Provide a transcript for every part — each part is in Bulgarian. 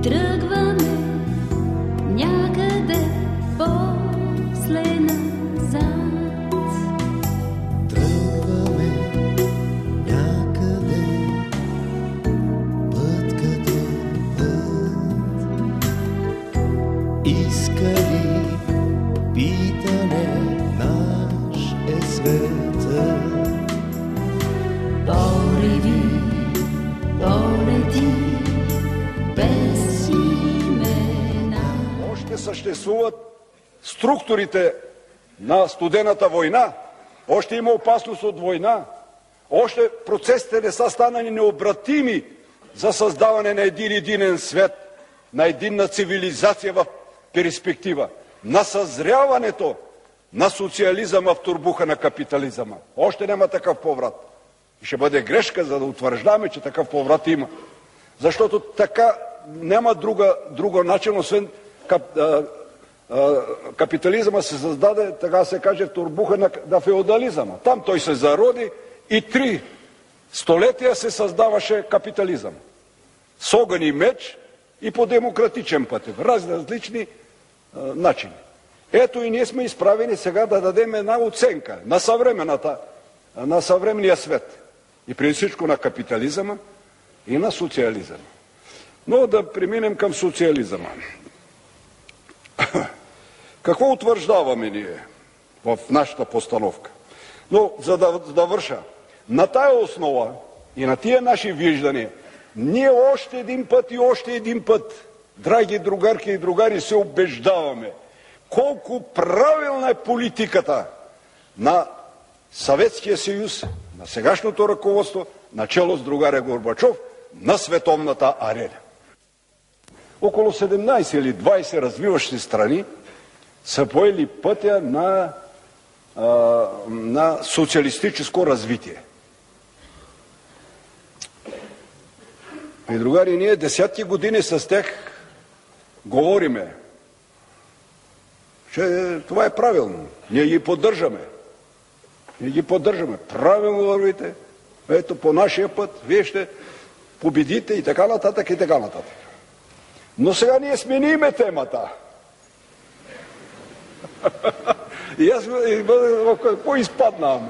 Тръгваме някъде после назад. Тръгваме някъде път като път. Искали питане наш е света. Пориви, полети без имена. Още съществуват структурите на студената война, още има опасност от война, още процесите не са станали необратими за създаване на един единен свят, на единна цивилизация в перспектива, на съзряването на социализъма в турбуха на капитализъма. Още няма такъв поврат. И ще бъде грешка, за да утвърждаваме, че такъв поврат има. Защото така няма друго начин, освен капитализма се създаде, така се каже, в турбуха на феодализъма. Там той се зароди и 3 столетия се създаваше капитализъм. С огън и меч и по демократичен път, в различни начини. Ето и ние сме изправени сега да дадем една оценка на съвременния свет. И преди всичко на капитализъма и на социализъм. Но да преминем към социализъма. Какво утвърждаваме ние в нашата постановка? Но за да върша, на тая основа и на тия наши виждания, ние още един път, драги другарки и другари, се убеждаваме колко правилна е политиката на Съветския съюз, на сегашното ръководство, начело с другаря Горбачов, на световната арена. Около 17 или 20 развиващи страни са поели пътя на социалистическо развитие. И другари, ние десетки години с тях говориме, че това е правилно. Ние ги поддържаме. Правилно вървите. Ето по нашия път. Вие ще победите и така нататък, и така нататък. Но сега ние смениме темата. И аз в какво изпаднаваме?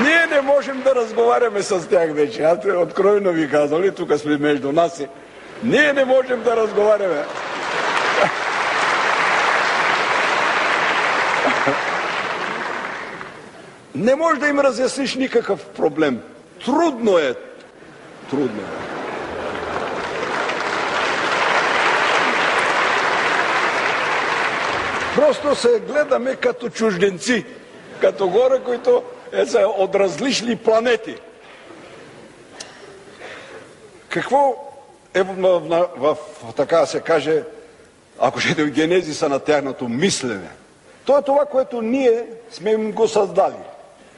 Ние не можем да разговаряме с тях вече. Аз откровено ви казвам, и тук сме между нас. Ние не можем да разговаряме. Не може да им разясниш никакъв проблем. Трудно е. Просто се гледаме като чужденци, като хора, които са от различни планети. Какво е в така се каже, ако ще в генезиса на тяхното мислене? То е това, което ние сме им го създали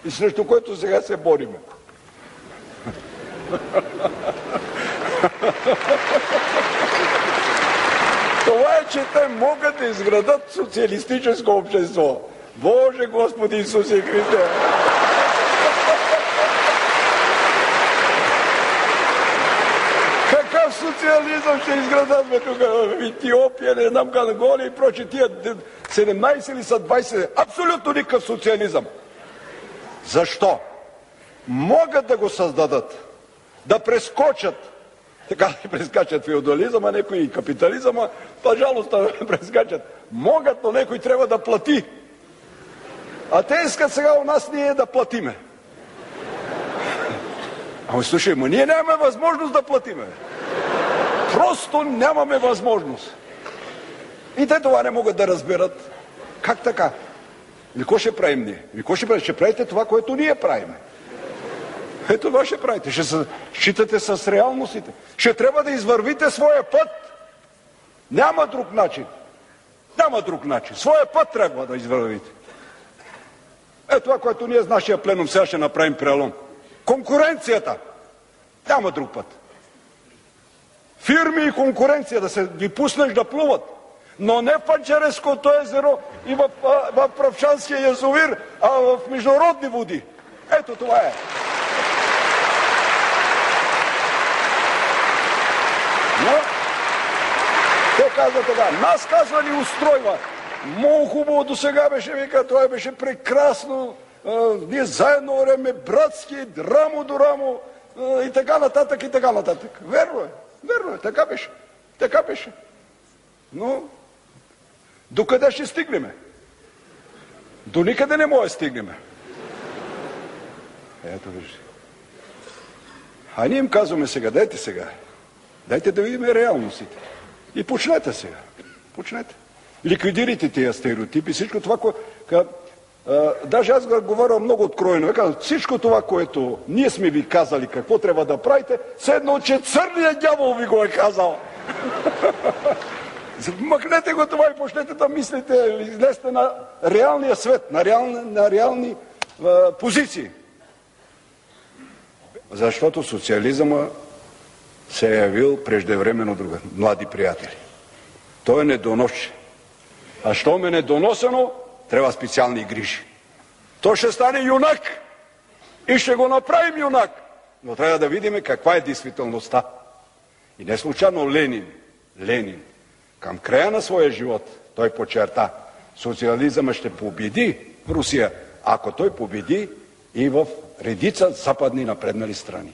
и срещу което сега се бориме. Това е, че те могат да изградат социалистическо общество. Боже Господи Исусе Христе! Какъв социализъм ще изградат тук в Етиопия, не знам как, Ангола и проче, тия 17 или са 20? Абсолютно никакъв социализъм. Защо? Могат да го създадат, да прескочат, така да прескачат феодализъма, някой и капитализъма, пожалуйста да прескачат. Могат, но някой трябва да плати. А те искат сега у нас ние да платиме. Ама слушай, ние нямаме възможност да платиме. Просто нямаме възможност. И те това не могат да разберат. Как така? И какво ще правим ние? И какво ще правите? Ще правите това, което ние правиме. Ето това ще правите. Ще се считате с реалностите. Ще трябва да извървите своя път. Няма друг начин. Своя път трябва да извървите. Ето това, което ние с нашия пленум сега ще направим прелом. Конкуренцията. Няма друг път. Фирми и конкуренция да се ги пуснеш да плуват. Но не в Панчареското езеро и в Правчанския язовир, а в международни води. Ето това е. казва така, нас казва ни устройва. Много хубаво до сега беше, вика, това беше прекрасно, ние заедно време, братски, рамо до рамо, и така нататък, и така нататък. Верно е, така беше. Но, докъде ще стигнеме? До никъде не може да стигнеме. Ето вижте. А ние им казваме сега, дайте да видим реалностите. И почнете сега. Ликвидирайте тия стереотипи, всичко това, даже аз говоря много откровено. Казвам, всичко това, което ние сме ви казали, какво трябва да правите, все едно, че църният дявол ви го е казал. Махнете го това и почнете да мислите, излезте на реалния свет, на реални позиции. Защото социализма се е явил преждевременно друга. Млади приятели. Той е недоносче. А щом е недоносено, трябва специални грижи. Той ще стане юнак. И ще го направим юнак. Но трябва да видим каква е действителността. И не случайно Ленин, към края на своя живот, той подчерта, социализъмът ще победи в Русия, ако той победи и в редица западни напреднали страни.